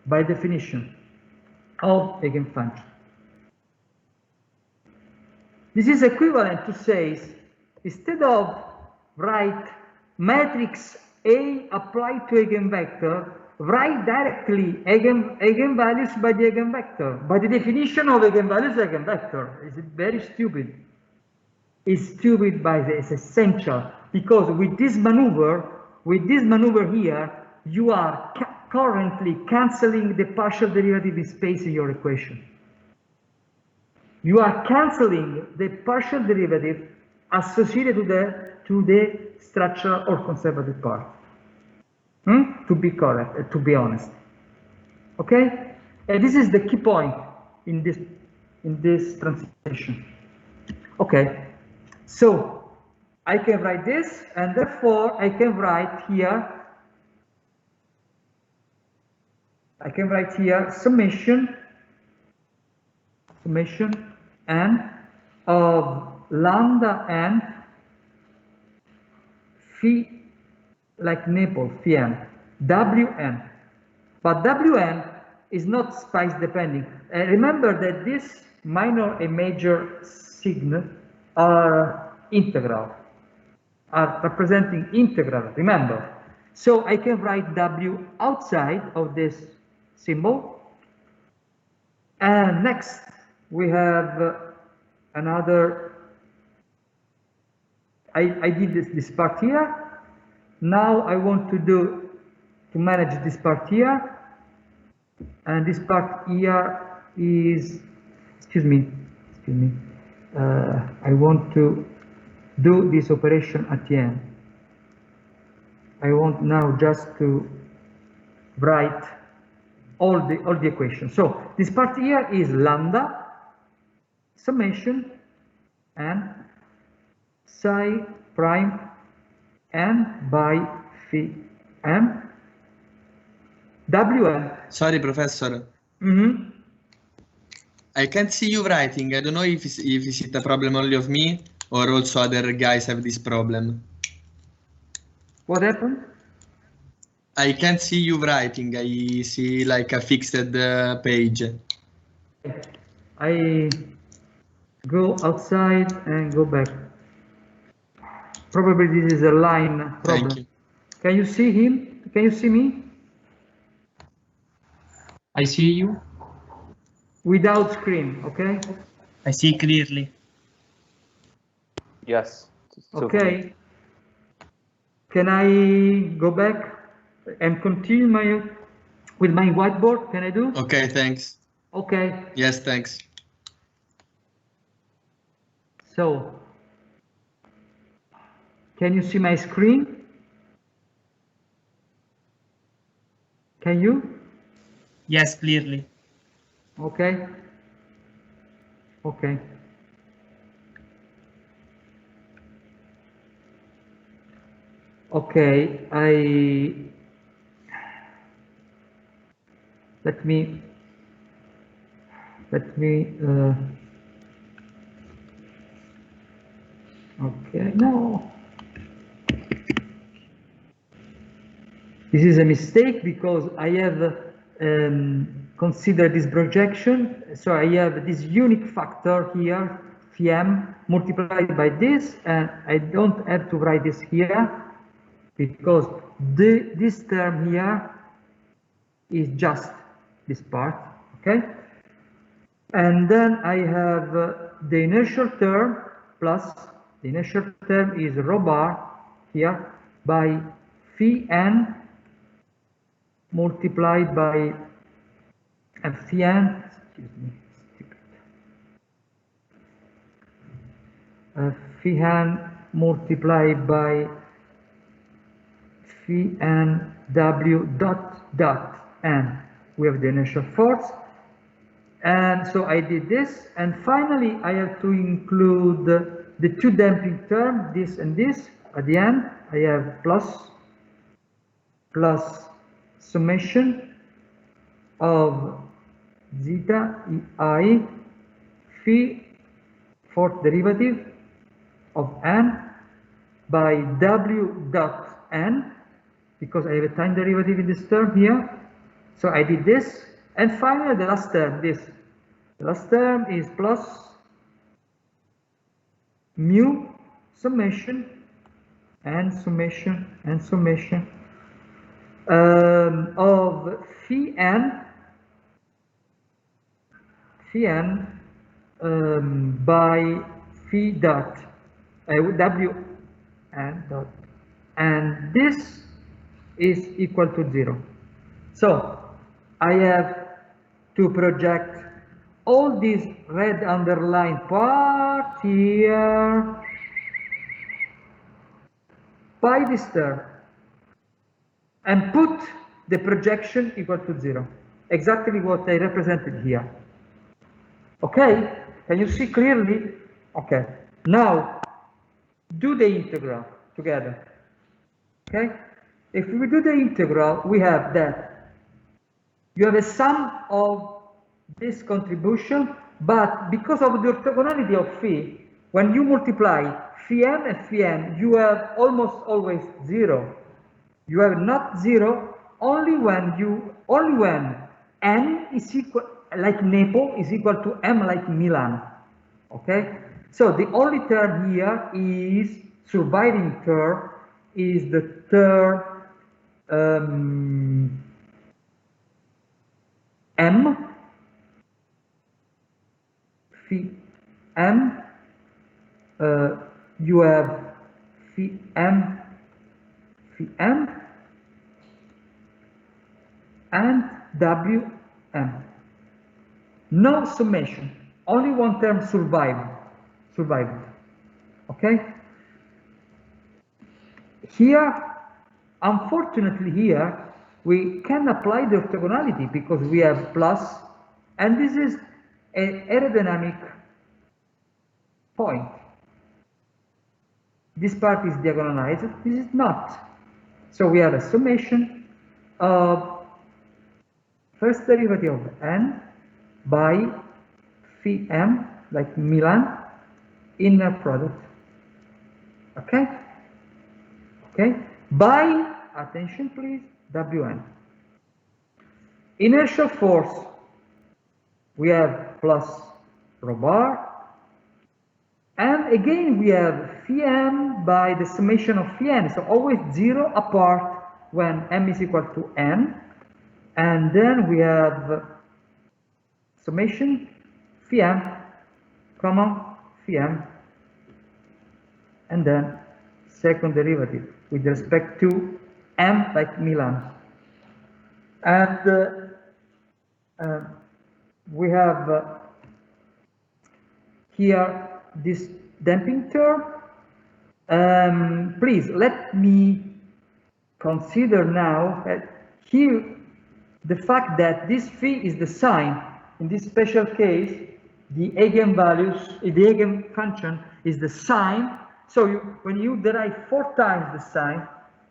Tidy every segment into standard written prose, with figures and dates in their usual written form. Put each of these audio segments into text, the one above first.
by definition of eigenfunction. This is equivalent to say, instead of write matrix A applied to eigenvector, write directly eigenvalues by the eigenvector, by the definition of eigenvalues eigenvector. Is it very stupid? It's stupid, but it's essential, because with this maneuver here, you are currently canceling the partial derivative in space in your equation. You are canceling the partial derivative associated to the structural or conservative part. To be correct, to be honest. Okay? And this is the key point in this translation. Okay. So I can write this, and therefore I can write here summation n of lambda n phi, like Naples, phi n, wn. But wn is not space depending. Remember that this minor and major sign are integral, are representing integral, remember. So I can write w outside of this symbol. And next we have another, I did this part here. Now I want to manage this part here, and this part here is, excuse me, I want to do this operation at the end. I want now just to write all the equations. So this part here is lambda summation n psi prime n by phi n wn. Sorry, Professor. I can't see you writing. I don't know if it's a problem only of me or also other guys have this problem. What happened? I can't see you writing. I see like a fixed page. I go outside and go back. Probably this is a line problem. Thank you. Can you see him? Can you see me? I see you. Without screen, okay? I see clearly. Yes. Okay. Can I go back and continue with my whiteboard? Can I do? Okay, thanks. Okay. Yes, thanks. So, can you see my screen? Can you? Yes, clearly. Okay. Okay. Okay, let me okay, no. This is a mistake because I have considered this projection. So I have this unique factor here, phi m, multiplied by this, and I don't have to write this here because this term here is just this part, okay? And then I have the inertial term plus the inertial term is rho bar here by phi n multiplied by phi n, excuse me, phi n multiplied by phi n w dot n. We have the inertial force. And so I did this, and finally I have to include the two damping terms, this and this. At the end, I have plus summation of zeta I phi fourth derivative of n by w dot n, because I have a time derivative in this term here. So I did this, and finally the last term, this. The last term is plus mu summation and summation and summation of phi n by phi dot w n dot, and this is equal to 0. So I have to project all these red underlined part here by this term and put the projection equal to 0. Exactly what I represented here. Okay? Can you see clearly? Okay. Now, do the integral together. Okay? If we do the integral, we have that you have a sum of this contribution, but because of the orthogonality of phi, when you multiply phi m and phi n, you have almost always 0. You have not 0 only when n is equal, like Naples, is equal to m like Milan. Okay? So the only term here is, surviving term, is the term m phi m, you have phi m and wm. No summation, only one term survived. Okay? Here, unfortunately here, we can apply the orthogonality because we have plus, and this is an aerodynamic point. This part is diagonalized, this is not. So we have a summation of first derivative of n by phi m, like Milan, inner product. Okay? Okay? By, attention please, Wn. Inertial force, we have plus rho bar, and again we have phi m by the summation of phi n, so always 0 apart when m is equal to n, and then we have summation phi m, comma phi m, and then second derivative with respect to m like Milan. And we have here this damping term. Please let me consider now here the fact that this phi is the sign. In this special case, the eigenvalues, the eigenfunction is the sign. So when you derive 4 times the sign,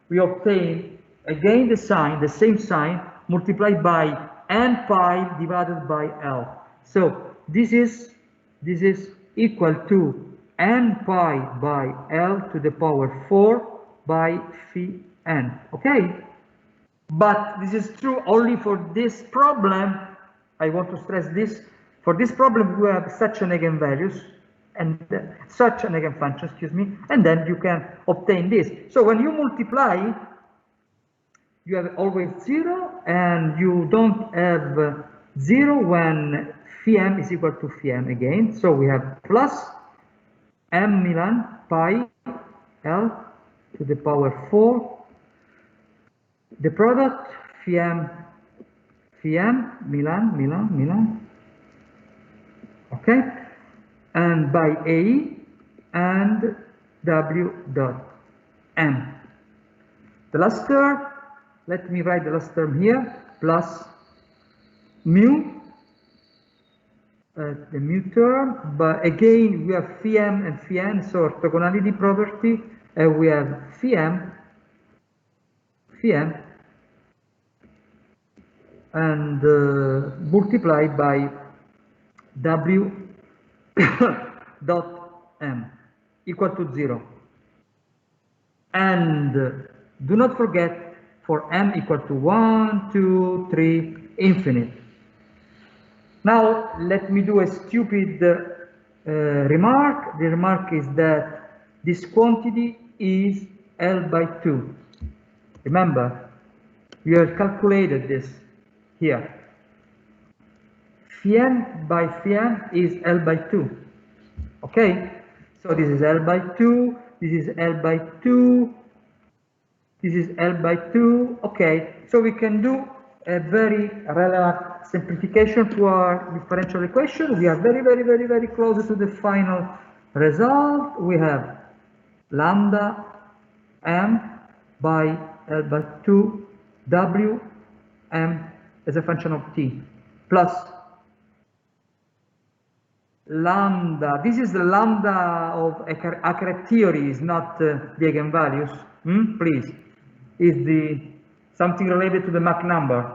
we obtain again the sign, the same sign, multiplied by n pi divided by L. So this is equal to n pi by L to the power 4 by phi n. Okay? But this is true only for this problem. I want to stress this. For this problem, you have such an eigenvalues and such an eigenfunction, excuse me, and then you can obtain this. So when you multiply, you have always 0, and you don't have 0 when phi m is equal to phi m again. So we have plus m Milan pi L to the power 4. The product phi m Milan, okay, and by A and W dot M. The last term, let me write the last term here, plus mu, the mu term, but again we have phi m and phi n, so orthogonality property, and we have phi m, and multiplied by W dot M equal to 0. And do not forget, for M equal to 1, 2, 3, infinite. Now let me do a stupid remark. The remark is that this quantity is L by 2. Remember, we have calculated this here. Phi by phi is L by 2. Okay? So this is L by 2, this is L by 2, this is L by 2. Okay, so we can do a very relevant simplification to our differential equation. We are very close to the final result. We have lambda m by L by 2 w m as a function of t plus lambda. This is the lambda of accurate theory, is not the eigenvalues. Please, is the something related to the Mach number.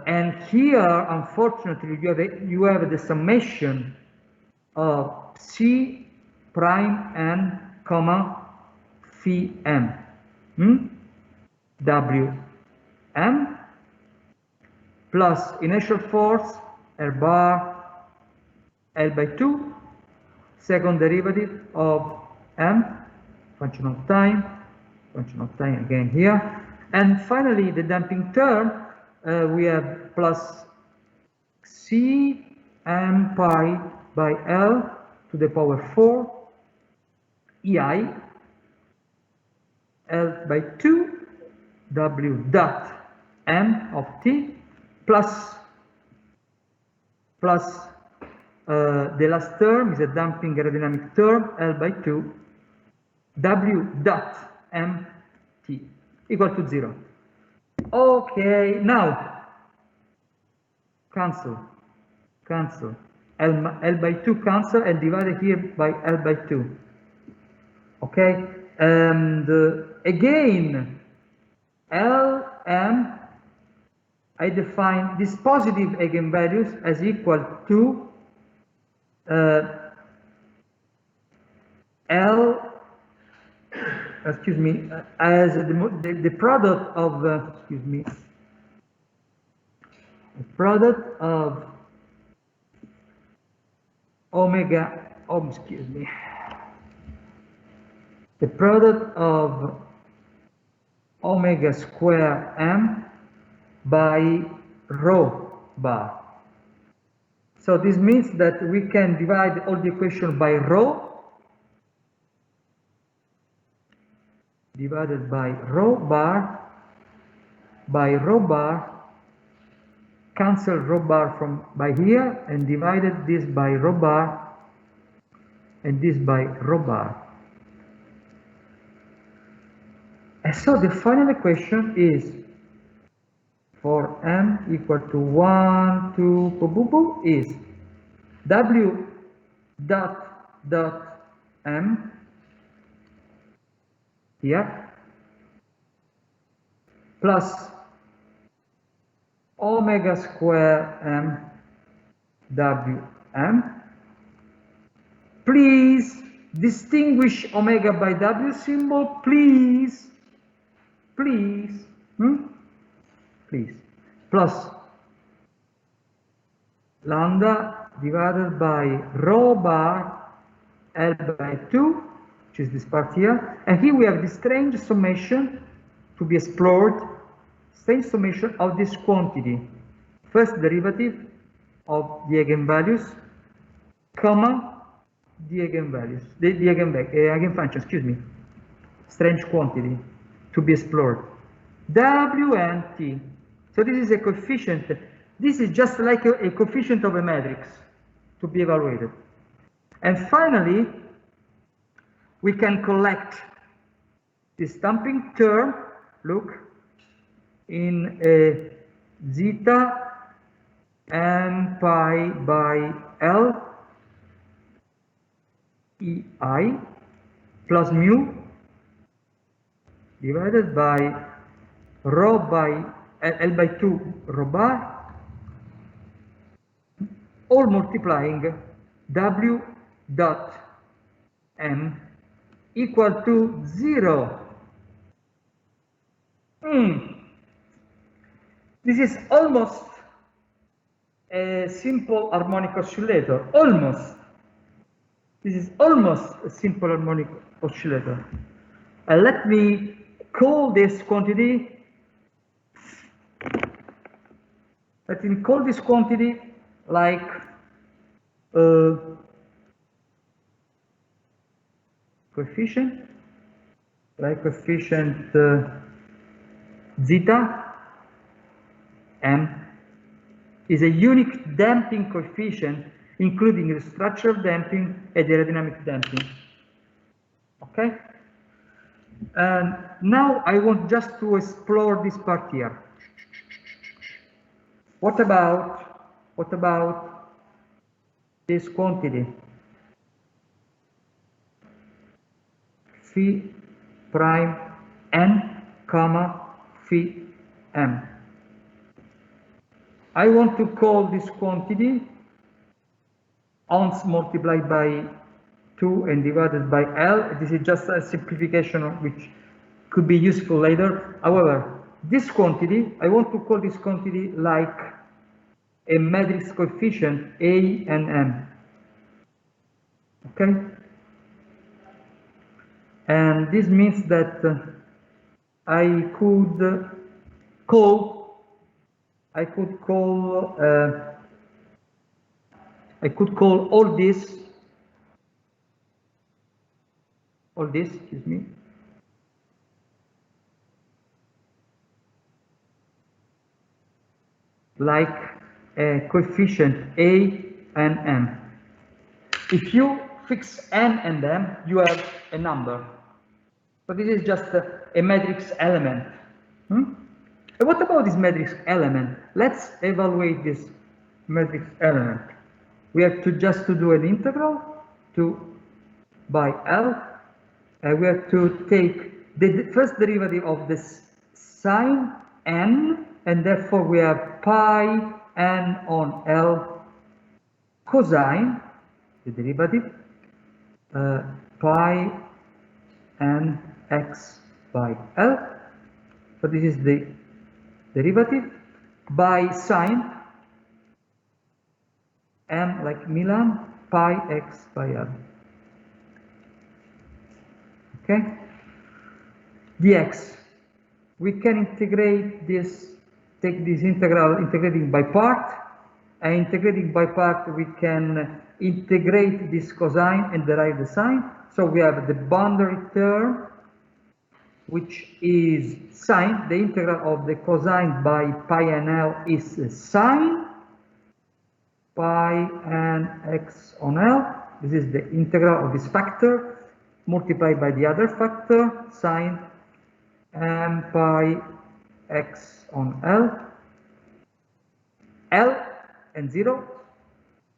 And here, unfortunately, you have the summation of C prime n comma phi m w m plus inertial force L bar L by 2, second derivative of m, function of time again here, and finally the damping term, we have plus C m pi by L to the power 4 EI L by 2 W dot m of t plus the last term is a damping aerodynamic term, L by 2 W dot m t equal to 0. Okay, now cancel L by 2 cancel and divided here by L by 2. Okay, and again Lm, I define these positive eigenvalues as equal to as the product of the product of omega, the product of omega square m by rho bar. So this means that we can divide all the equation by rho divided by rho bar, cancel rho bar from by here and divided this by rho bar and this by rho bar. And so the final equation is for m equal to 1, 2, is w dot m here plus omega square m w m. Please distinguish omega by w symbol, please. Please, plus lambda divided by rho bar L by 2, which is this part here, and here we have this strange summation to be explored, strange summation of this quantity, first derivative of the eigenvalues, comma the eigenvalues, the eigenfunction, strange quantity to be explored, W and T. So this is a coefficient. This is just like a coefficient of a matrix to be evaluated. And finally, we can collect this damping term, look, in a zeta m pi by L EI plus mu divided by rho by L by 2 rho bar, all multiplying W dot M equal to 0. This is almost a simple harmonic oscillator. Almost. This is almost a simple harmonic oscillator. And let me call this quantity. Let me call this quantity like coefficient, zeta m is a unique damping coefficient, including the structural damping and the aerodynamic damping. Okay? And now I want just to explore this part here. What about this quantity? Phi prime n comma phi m. I want to call this quantity ounce multiplied by 2 and divided by L. This is just a simplification which could be useful later. However, this quantity, I want to call this quantity like a matrix coefficient A and M. Okay? And this means that I could call all this, excuse me, like a coefficient A and M. If you fix N and M, you have a number. So this is just a matrix element. And what about this matrix element? Let's evaluate this matrix element. We have to just to do an integral by L. We have to take the first derivative of this sine n, and therefore we have pi n on L cosine, the derivative, pi n x by L. So this is the derivative by sine m like Milan pi x by L. Okay, dx. We can integrate this, take this integral, integrating by part, and integrating by part we can integrate this cosine and derive the sine. So we have the boundary term, which is sine. The integral of the cosine by pi n L is sine pi n x on L. This is the integral of this factor multiplied by the other factor, sine m pi x on L. L and 0,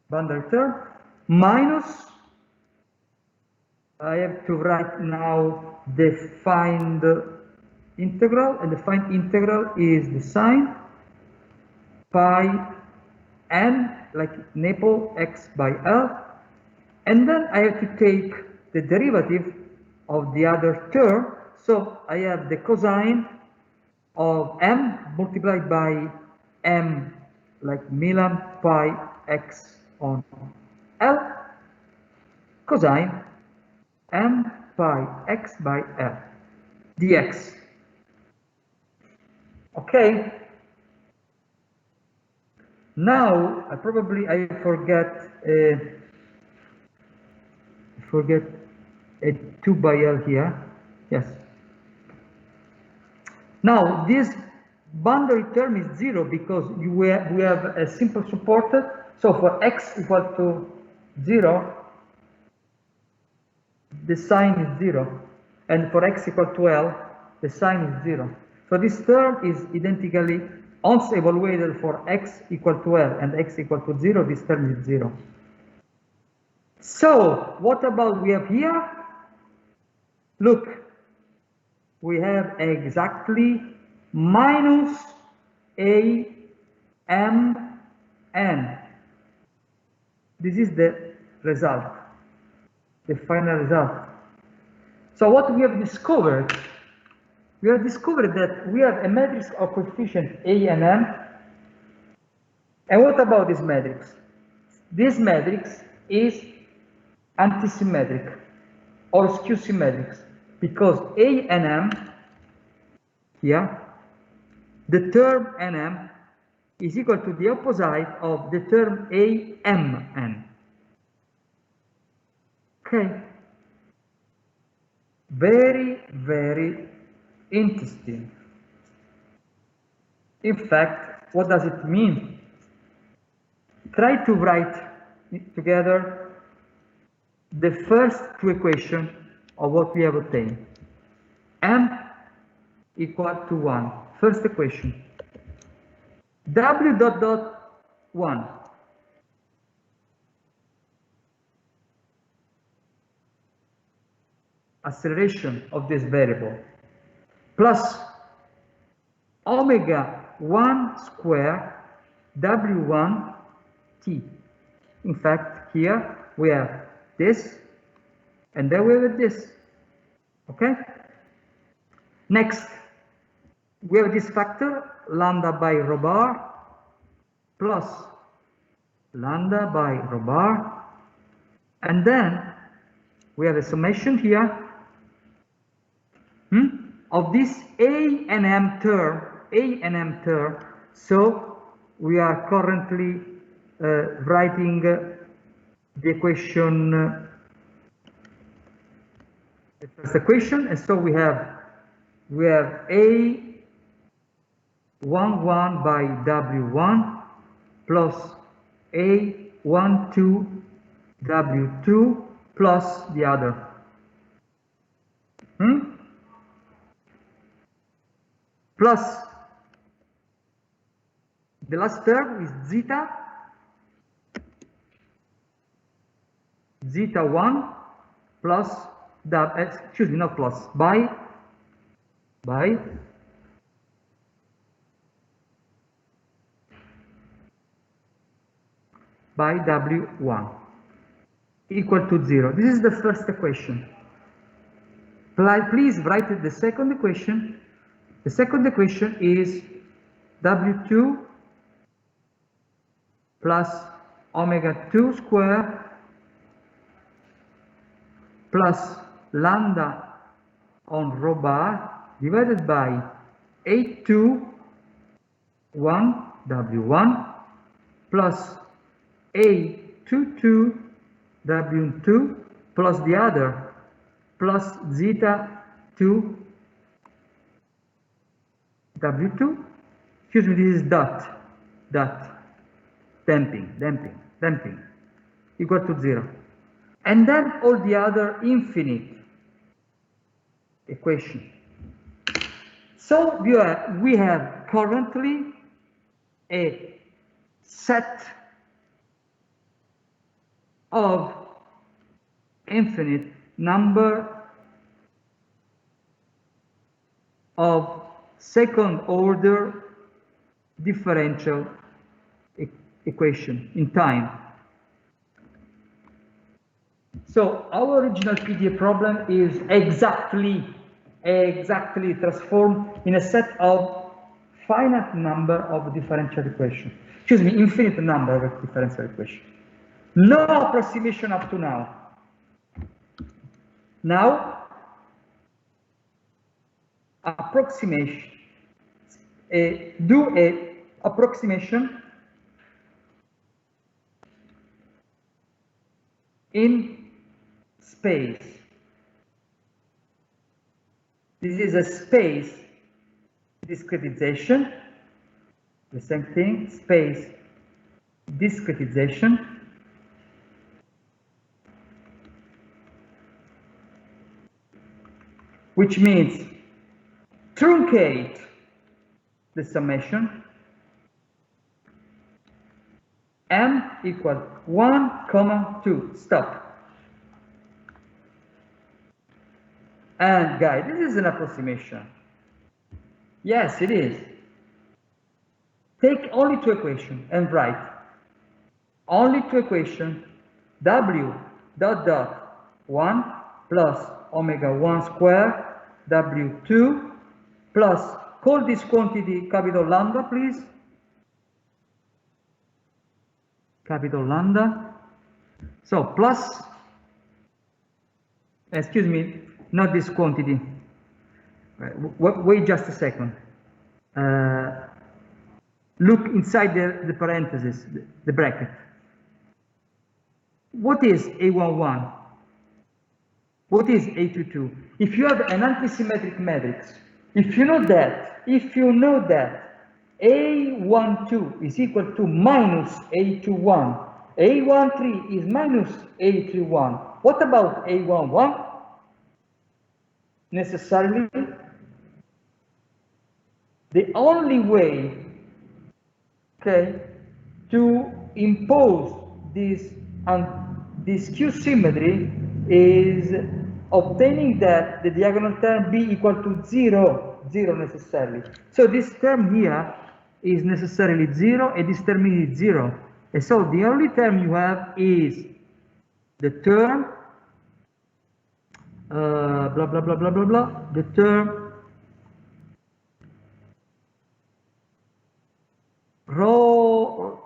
boundary term, minus, I have to write now the defined integral, and the defined integral is the sine pi n, like Naples, x by L, and then I have to take the derivative of the other term, so I have the cosine of m multiplied by m, like Milan pi x on L, cosine m pi x by L dx. Okay, now I forget a 2 by L here. Yes. Now this boundary term is 0 because we have a simple supported. So for x equal to 0, the sign is 0, and for x equal to L, the sign is 0. So this term is identically, once evaluated for x equal to L and x equal to 0, this term is 0. So what about we have here? Look, we have exactly minus a m n. This is the result, the final result. So what we have discovered we have discovered that we have a matrix of coefficient A and M. And what about this matrix? This matrix is antisymmetric or skew symmetric because A and M here, the term NM is equal to the opposite of the term AMN. Okay. Very, very interesting. In fact, what does it mean? Try to write together the first two equations of what we have obtained. M equal to 1. First equation. W dot dot 1. Acceleration of this variable plus omega 1 square W1 t. In fact, here we have this and then we have this. Okay? Next, we have this factor lambda by rho bar plus lambda by rho bar, and then we have a summation here of this A and M term, so we are currently writing the equation, the first equation, and so we have A11 by W1 plus A12 W2 plus the other. Plus the last term is zeta 1 plus excuse me, not plus, by W1 equal to 0. This is the first equation. Please write the second equation. The second equation is W2 plus omega 2 square plus lambda on rho bar divided by A21 W1 plus A22 W2 plus the other plus zeta 2 W2, excuse me, this is dot, damping, equal to 0. And then all the other infinite equation. So we have currently a set of infinite number of second order differential equation in time. So our original PDA problem is exactly transformed in a set of finite number of differential equations. Excuse me, infinite number of differential equations. No approximation up to now. Now, approximation. Do a approximation in space. This is a space discretization. The same thing, space discretization. Which means truncate the summation m equal 1, 2, stop. And guys, this is an approximation. Yes, it is. Take only two equations and write only two equations, w dot dot 1 plus omega 1 square w2 plus, call this quantity capital lambda, please. Capital lambda. So plus, excuse me, not this quantity. Wait just a second. Look inside the parentheses, the bracket. What is A11? What is A22? If you have an antisymmetric matrix, if you know that A12 is equal to minus A21, A13 is minus A31, what about A11? Necessarily, the only way, okay, to impose this Q symmetry is obtaining that the diagonal term be equal to 0 necessarily. So this term here is necessarily 0 and this term is 0. And so the only term you have is the term blah blah blah blah blah blah, the term rho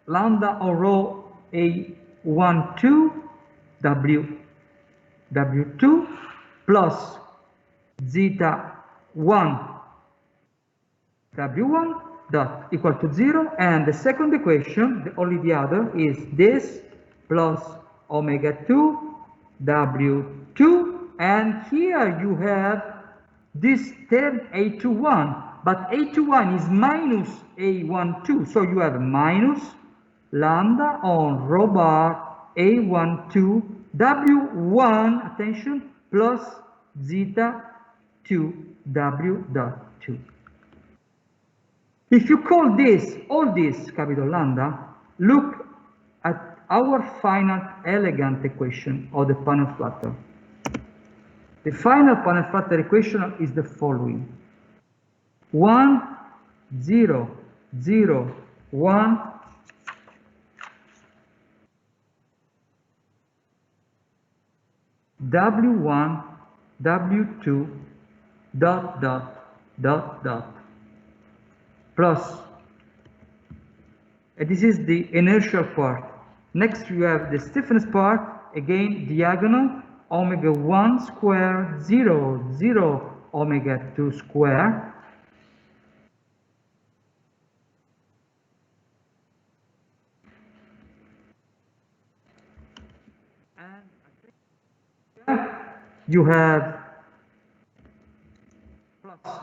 lambda or rho A12 W2 plus zeta 1 W1 dot equal to 0, and the second equation, only the other, is this plus omega 2 W2, and here you have this term A21, but A21 is minus A12, so you have minus lambda on rho bar A12 W1, attention, plus zeta 2 W dot 2. If you call this, all this capital lambda, look at our final elegant equation of the Panel-Flatter. The final Panel-Flatter equation is the following: 1, 0, 0, 1, W1, W2, dot, dot, dot, dot, plus, and this is the inertial part. Next you have the stiffness part, again diagonal, omega 1 square, 0, 0, omega 2 square, and you have plus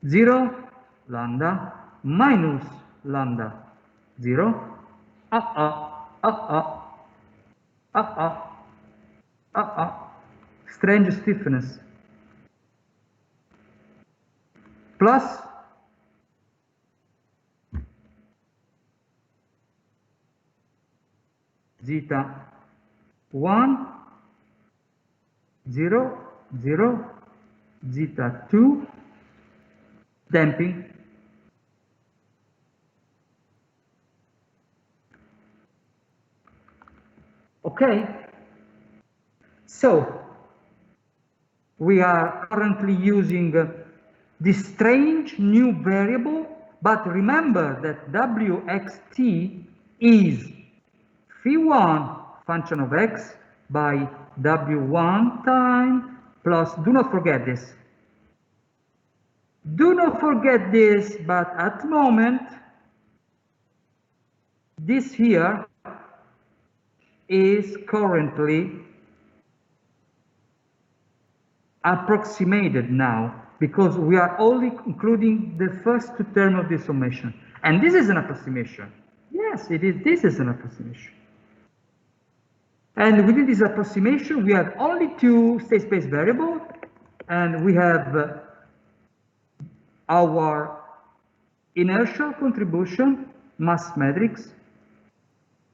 0 lambda minus lambda 0 strange stiffness plus zeta 1 0 0 zeta 2 damping. Okay, so we are currently using this strange new variable, but remember that wxt is phi1 function of x by w1 time plus, do not forget this. Do not forget this, but at the moment, this here is currently approximated now, because we are only including the first two terms of the summation. And this is an approximation. Yes, it is. This is an approximation. And within this approximation, we have only two state space variables, and we have our inertial contribution, mass matrix,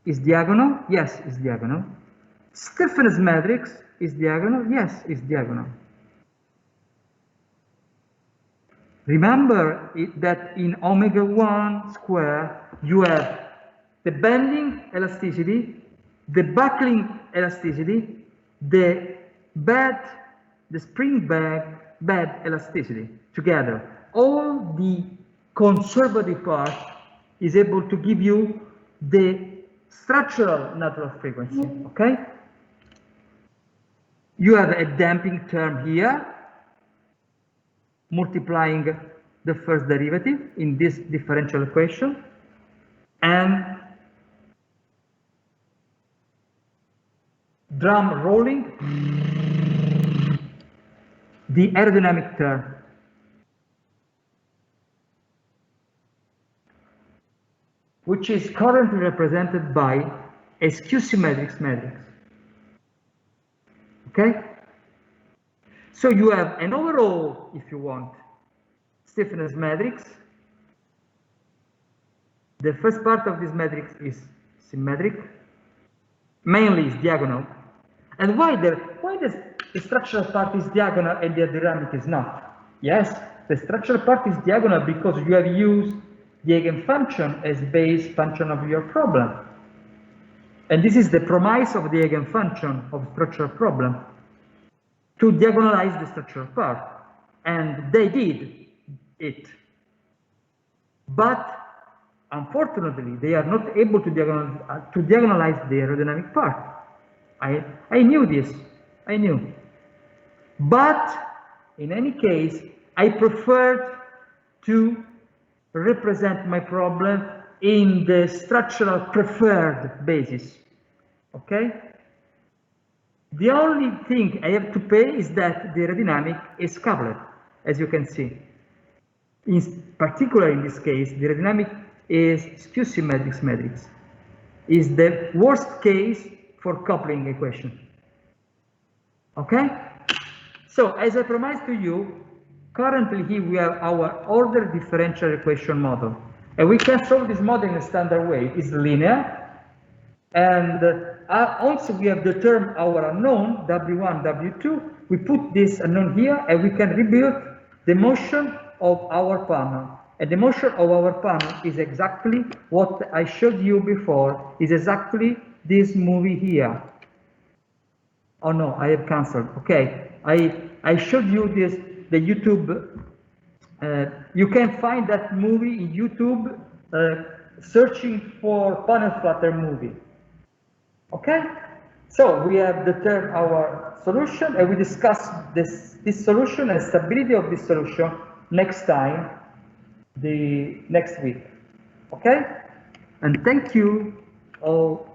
is diagonal. Yes, it's diagonal. Stiffness matrix is diagonal. Yes, it's diagonal. Remember that in omega 1 square, you have the bending elasticity, the buckling elasticity, the bed the spring bed elasticity together. All the conservative part is able to give you the structural natural frequency, okay? You have a damping term here, multiplying the first derivative in this differential equation, and drum rolling, the aerodynamic term. Which is currently represented by a skew-symmetric matrix. Okay? So you have an overall, if you want, stiffness matrix. The first part of this matrix is symmetric, mainly is diagonal. And why the structural part is diagonal and the aerodynamic is not? Yes, the structural part is diagonal because you have used the eigenfunction as base function of your problem. And this is the promise of the eigenfunction of structural problem, to diagonalize the structural part. And they did it. But unfortunately, they are not able to diagonalize the aerodynamic part. I knew this, I knew. But in any case, I preferred to represent my problem in the structural preferred basis, okay? The only thing I have to pay is that the aerodynamic is coupled, as you can see. In particular, in this case, the aerodynamic is skew-symmetric matrix. Is the worst case for coupling equation, okay? So, as I promised to you, currently here we have our ordered differential equation model. And we can solve this model in a standard way. It's linear. And also we have determined our unknown, W1, W2. We put this unknown here and we can rebuild the motion of our panel. And the motion of our panel is exactly what I showed you before, is exactly this movie here. Oh no, I have canceled. Okay, I showed you this, the YouTube. You can find that movie in YouTube, searching for panel flutter movie. Okay, so we have determined our solution and we discuss this solution and stability of this solution next time, the next week. Okay, and thank you all